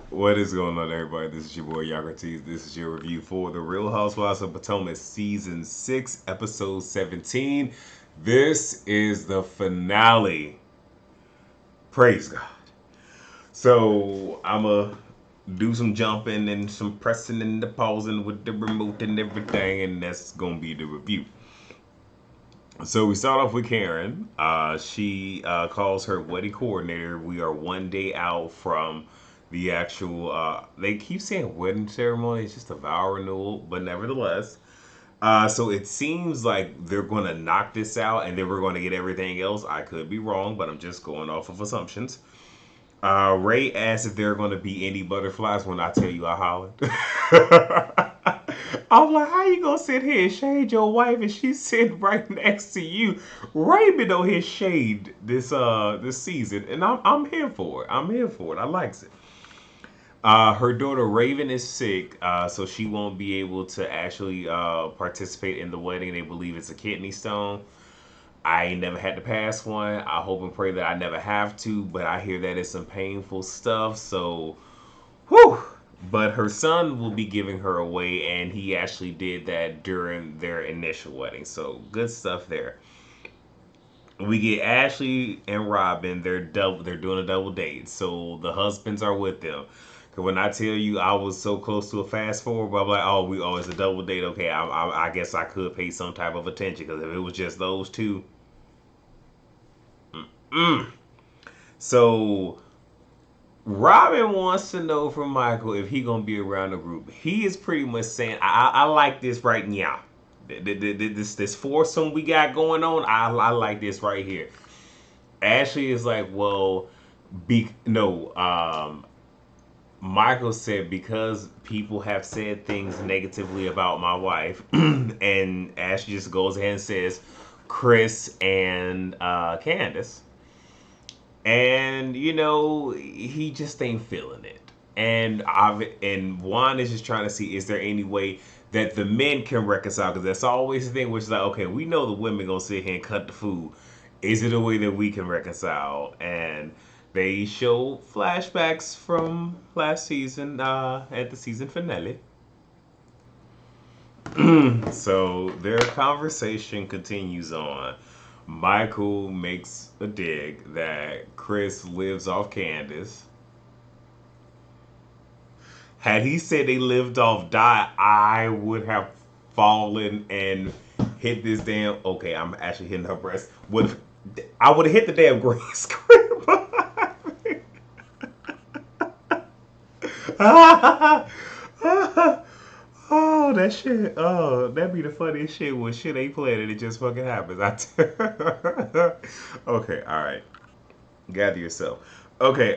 What is going on, everybody? This is your boy Yocrates. This is your review for The Real Housewives of Potomac, Season 6, Episode 17. This is the finale. Praise God. So, I'm going to do some jumping and some pressing and the pausing with the remote and everything, and that's going to be the review. So we start off with Karen. She calls her wedding coordinator. We are one day out from the actual. They keep saying wedding ceremony. It's just a vow renewal, but nevertheless. So it seems like they're going to knock this out, and then we're going to get everything else. I could be wrong, but I'm just going off of assumptions. Ray asks if there are going to be any butterflies. When I tell you, I hollered. I'm like, how you gonna sit here and shade your wife and she's sitting right next to you? Raymond on his shade this season, and I'm here for it. I'm here for it. I likes it. Her daughter Raven is sick, so she won't be able to actually participate in the wedding. They believe it's a kidney stone. I ain't never had to pass one. I hope and pray that I never have to, but I hear that it's some painful stuff. So, whew. But her son will be giving her away, and he actually did that during their initial wedding. So good stuff there. We get Ashley and Robin. They're doing a double date. So the husbands are with them. Cause when I tell you I was so close to a fast forward, but I'm like, it's a double date. Okay, I guess I could pay some type of attention because if it was just those two, mm. So Robin wants to know from Michael if he gonna be around the group. He is pretty much saying, I like this right now. This foursome we got going on, I like this right here. Ashley is like, well, no. Michael said because people have said things negatively about my wife, and Ashley just goes ahead and says Chris and Candace. And he just ain't feeling it. And Juan is just trying to see, is there any way that the men can reconcile? Because that's always the thing, which is like, okay, we know the women gonna sit here and cut the food. Is it a way that we can reconcile? And they show flashbacks from last season at the season finale. So their conversation continues on. Michael makes a dig that Chris lives off Candace. Had he said they lived off Di, I would have fallen and hit this damn. Okay, I'm actually hitting her breast. I would have hit the damn green screen behind me. Oh, that shit. Oh, that'd be the funniest shit when shit ain't playing and it just fucking happens. Okay, all right. Gather yourself. Okay,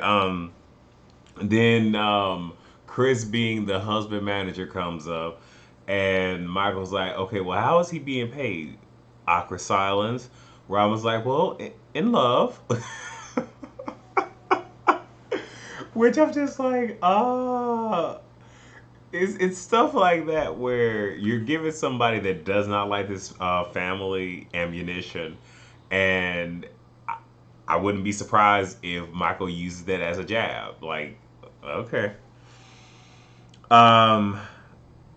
then Chris being the husband manager comes up and Michael's like, okay, well, how is he being paid? Awkward silence. Robin's like, well, in love. Which I'm just like, it's stuff like that where you're giving somebody that does not like this family ammunition, and I wouldn't be surprised if Michael uses that as a jab. Like, okay. Um,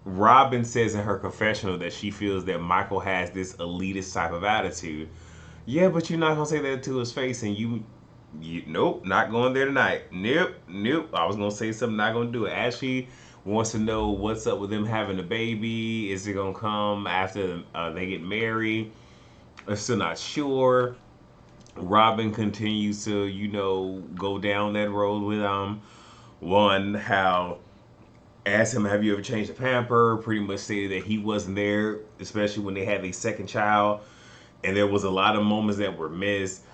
Robin says in her confessional that she feels that Michael has this elitist type of attitude. Yeah, but you're not gonna say that to his face, and nope, not going there tonight. Nope, nope. I was gonna say something, not gonna do it. Ashley wants to know what's up with them having a baby. Is it gonna come after they get married? I'm still not sure. Robin continues to, go down that road with one how asked him, "Have you ever changed a pamper?" Pretty much stated that he wasn't there, especially when they had a second child, and there was a lot of moments that were missed.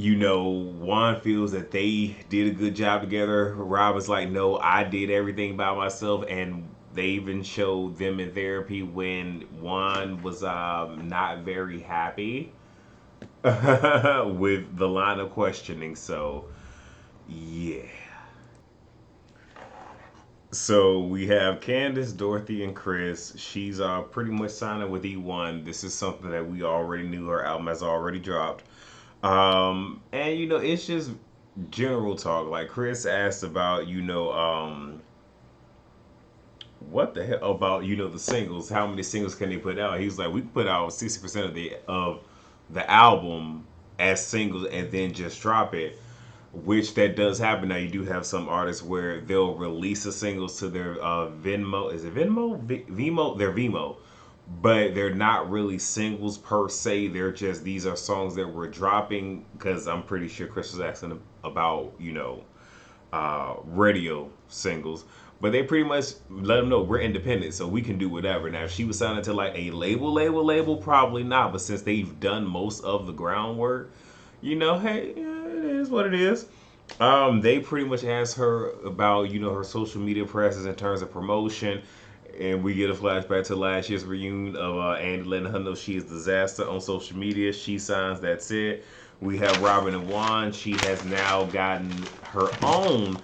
Juan feels that they did a good job together. Rob was like, no, I did everything by myself. And they even showed them in therapy when Juan was not very happy with the line of questioning. So, yeah. So we have Candace, Dorothy, and Chris. She's pretty much signing with E1. This is something that we already knew. Her album has already dropped. And it's just general talk. Like Chris asked about, what the hell about the singles? How many singles can they put out? He was like, we can put out 60% of the album as singles and then just drop it. Which that does happen now. You do have some artists where they'll release the singles to their Venmo. Is it Venmo? Vimo? Their Vimo, but they're not really singles per se. They're just these are songs that we're dropping because I'm pretty sure Chris was asking about radio singles. But they pretty much let them know we're independent, so we can do whatever. Now, if she was signed to like a label, probably not. But since they've done most of the groundwork, hey, yeah, it is what it is. They pretty much asked her about her social media presence in terms of promotion, and we get a flashback to last year's reunion of Andy letting her know she is disaster on social media. She signs, that's it. We have Robin and Juan. She has now gotten her own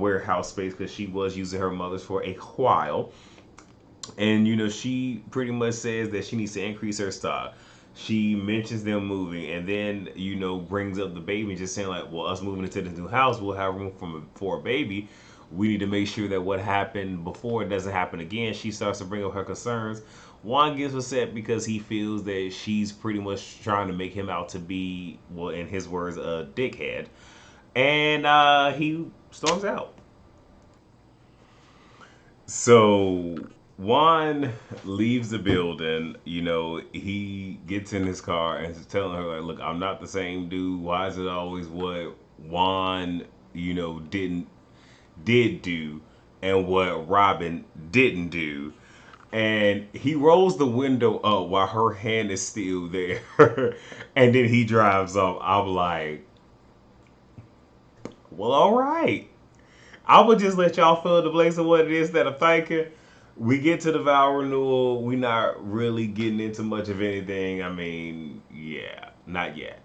warehouse space because she was using her mother's for a while. And she pretty much says that she needs to increase her stock. She mentions them moving, and then brings up the baby, just saying like, well, us moving into this new house, we'll have room for a baby. We need to make sure that what happened before doesn't happen again. She starts to bring up her concerns. Juan gets upset because he feels that she's pretty much trying to make him out to be, well, in his words, a dickhead, and he storms out. So Juan leaves the building. He gets in his car and is telling her, like, look, I'm not the same dude. Why is it always what Juan, did do and what Robin didn't do? And he rolls the window up while her hand is still there. And then he drives off. I'm like, well, all right. I would just let y'all fill the blanks of what it is that I'm thinking. We get to the vow renewal. We not really getting into much of anything. I mean, yeah, not yet.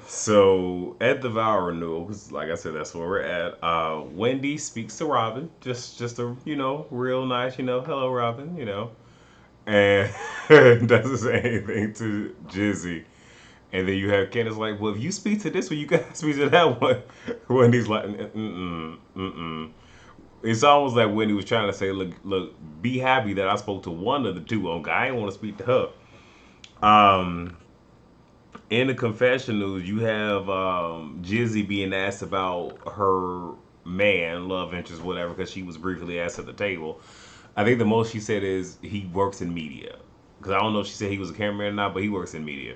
So at the vow renewal, 'cause like I said, that's where we're at. Wendy speaks to Robin, just a real nice, hello Robin, and doesn't say anything to Jizzy. And then you have Candace like, well, if you speak to this one, you gotta speak to that one. Wendy's like, mm. It's almost like Wendy was trying to say, look, be happy that I spoke to one of the two. Okay, I didn't want to speak to her. In the confessionals, you have Jizzy being asked about her man, love interest, whatever, because she was briefly asked at the table. I think the most she said is he works in media. Because I don't know if she said he was a cameraman or not, but he works in media.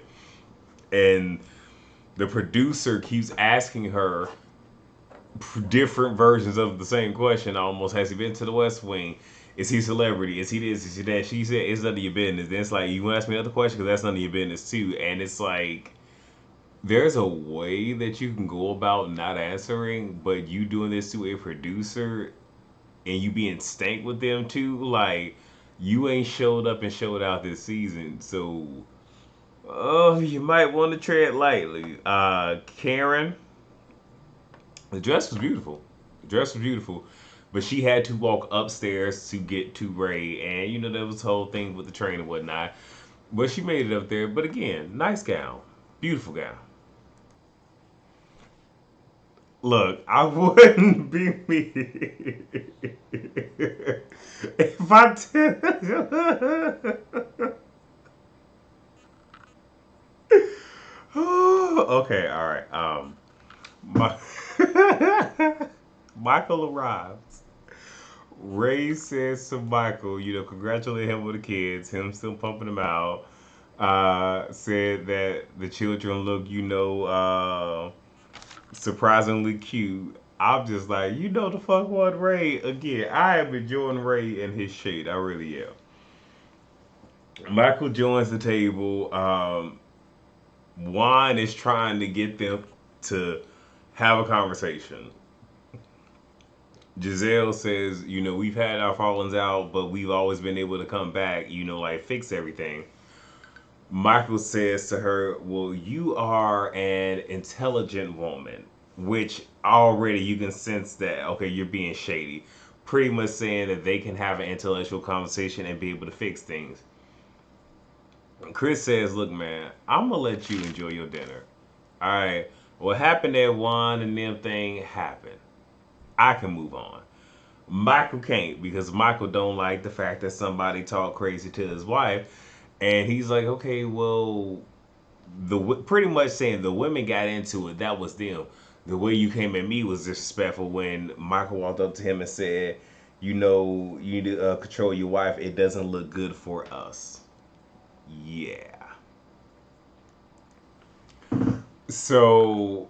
And the producer keeps asking her different versions of the same question. Almost, has he been to the West Wing? Is he a celebrity? Is he this? Is he that? She said it's none of your business. Then it's like you want to ask me another question because that's none of your business too. And it's like there's a way that you can go about not answering, but you doing this to a producer and you being stank with them too. Like you ain't showed up and showed out this season, so oh, you might want to tread lightly. Karen, the dress was beautiful. The dress was beautiful. But she had to walk upstairs to get to Ray. And, there was the whole thing with the train and whatnot. But she made it up there. But again, nice gown. Beautiful gown. Look, I wouldn't be me if I did. Okay, all right. My Michael arrives. Ray says to Michael, congratulate him with the kids, him still pumping them out. Said that the children look, surprisingly cute. I'm just like, the fuck what Ray again. I am enjoying Ray and his shade. I really am. Michael joins the table. Juan is trying to get them to have a conversation. Giselle says, we've had our fallings out, but we've always been able to come back, like fix everything. Michael says to her, well, you are an intelligent woman, which already you can sense that, okay, you're being shady. Pretty much saying that they can have an intellectual conversation and be able to fix things. Chris says, look, man, I'm going to let you enjoy your dinner. All right. What happened at Juan and them thing happened. I can move on. Michael can't because Michael don't like the fact that somebody talked crazy to his wife, and he's like, okay, well, pretty much saying the women got into it. That was them. The way you came at me was disrespectful when Michael walked up to him and said, you know, you need to control your wife. It doesn't look good for us. Yeah. So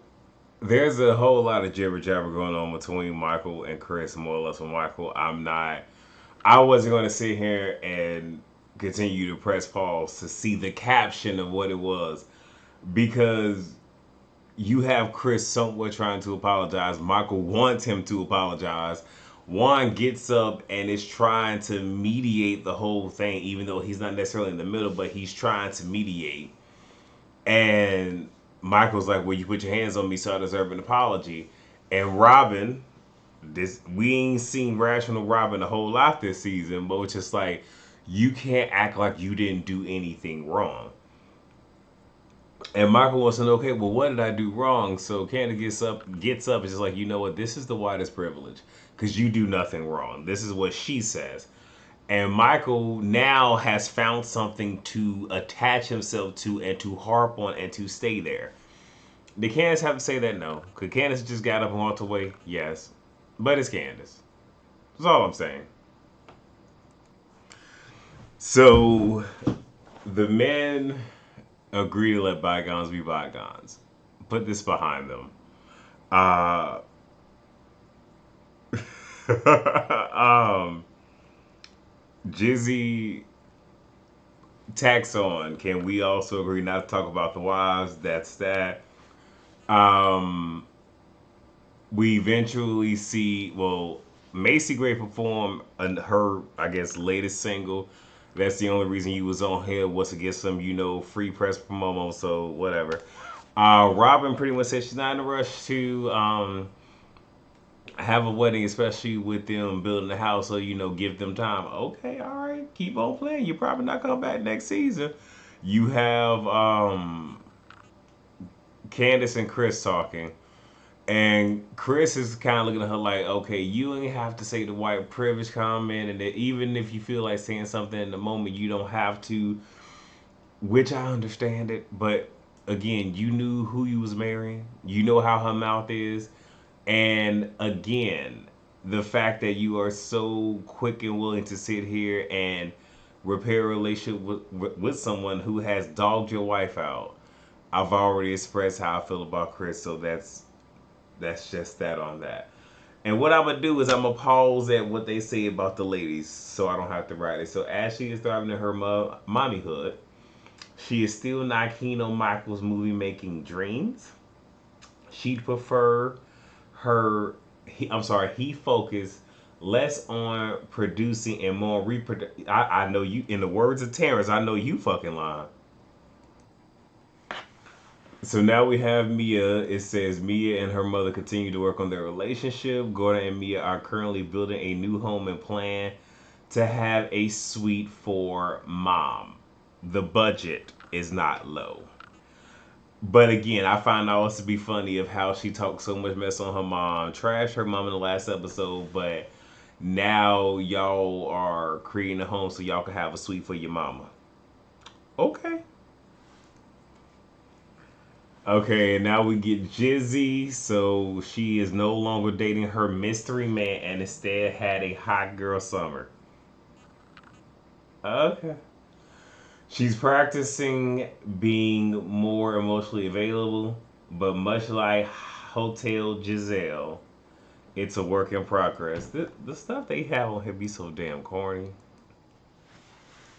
there's a whole lot of jibber jabber going on between Michael and Chris, more or less with Michael. I wasn't going to sit here and continue to press pause to see the caption of what it was because you have Chris somewhat trying to apologize. Michael wants him to apologize. Juan gets up and is trying to mediate the whole thing, even though he's not necessarily in the middle, but he's trying to mediate. And Michael's like, well, you put your hands on me, so I deserve an apology. And Robin, we ain't seen rational Robin a whole lot this season, but it's just like, you can't act like you didn't do anything wrong. And Michael wants to know, okay, well, what did I do wrong? So Candace gets up, and just like, you know what, this is the whitest privilege because you do nothing wrong. This is what she says. And Michael now has found something to attach himself to and to harp on and to stay there. Did Candace have to say that? No. Could Candace just got up and walked away? Yes. But it's Candace. That's all I'm saying. So the men agree to let bygones be bygones. Put this behind them. Uh, um, Jizzy tax on. Can we also agree not to talk about the wives? That's that. Um, we eventually see, well, Macy Gray perform her, I guess, latest single. That's the only reason you was on here was to get some, free press promo. So whatever. Robin pretty much said she's not in a rush to have a wedding, especially with them building a house. So give them time. Okay, all right, keep on playing. You're probably not coming back next season. You have Candace and Chris talking. And Chris is kind of looking at her like, okay, you ain't have to say the white privilege comment, and that even if you feel like saying something in the moment, you don't have to. Which I understand it, but again, you knew who you was marrying. You know how her mouth is, and again, the fact that you are so quick and willing to sit here and repair a relationship with someone who has dogged your wife out. I've already expressed how I feel about Chris, so that's just that on that. And what I'm gonna do is I'm gonna pause at what they say about the ladies, so I don't have to write it. So Ashley is thriving in her mommyhood. She is still not keen on Michael's movie making dreams. She'd prefer he focused less on producing and more reproduce. I know you. In the words of Terrence, I know you fucking lying. So now we have Mia. It says Mia and her mother continue to work on their relationship. Gordon and Mia are currently building a new home and plan to have a suite for mom. The budget is not low. But again, I find always to be funny of how she talks so much mess on her mom, trashed her mom in the last episode, but now y'all are creating a home so y'all can have a suite for your mama. Okay. Okay, and now we get Jizzy. So she is no longer dating her mystery man and instead had a hot girl summer. Okay. She's practicing being more emotionally available, but much like Hotel Giselle, it's a work in progress. The stuff they have on here be so damn corny.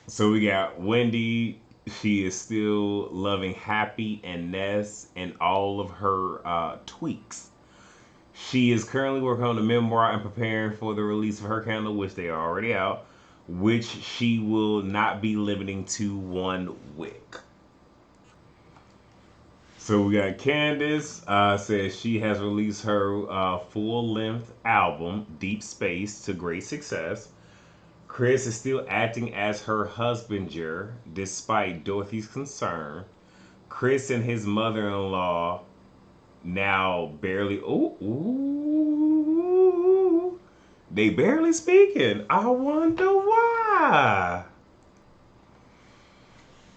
So we got Wendy. She is still loving Happy and Ness and all of her tweaks. She is currently working on the memoir and preparing for the release of her candle, which they are already out, which she will not be limiting to one wick. So we got Candace says she has released her full-length album, Deep Space, to great success. Chris is still acting as her husbander despite Dorothy's concern. Chris and his mother-in-law now barely. Ooh, ooh, they barely speaking. I wonder why.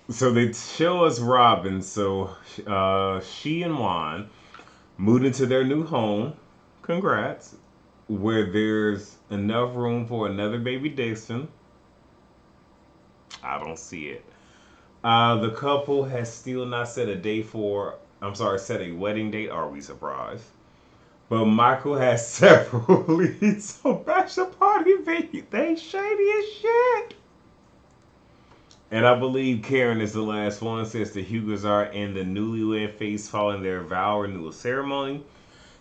So they show us Robin. So she and Juan moved into their new home. Congrats. Where there's enough room for another baby Dixon. I don't see it. The couple has still not set a date for. I'm sorry, set a wedding date. Are we surprised? But Michael has several leads on bachelor party venue. They shady as shit. And I believe Karen is the last one since the Hugers are in the newlywed phase following their vow renewal ceremony.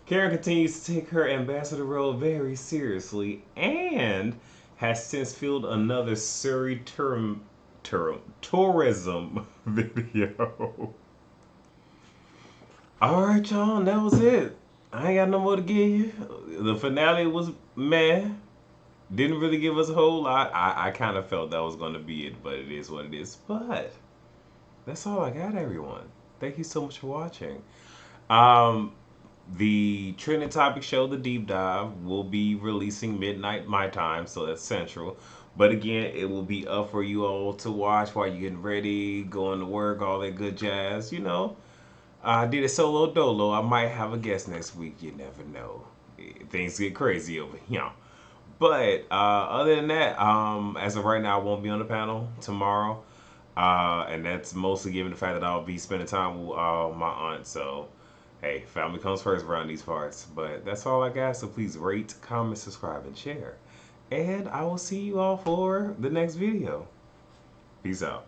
Karen continues to take her ambassador role very seriously and has since filmed another Surrey tourism video. Alright, y'all, that was it. I ain't got no more to give you. The finale was meh. Didn't really give us a whole lot. I kind of felt that was going to be it, but it is what it is. But that's all I got, everyone. Thank you so much for watching. Um, the trending topic show, the deep dive, will be releasing midnight my time, so that's central. But again, it will be up for you all to watch while you're getting ready, going to work, all that good jazz. You know, I did a solo dolo. I might have a guest next week. You never know. Things get crazy over here. But other than that, as of right now, I won't be on the panel tomorrow. And that's mostly given the fact that I'll be spending time with my aunt. So, hey, family comes first around these parts. But that's all I got. So please rate, comment, subscribe, and share. And I will see you all for the next video. Peace out.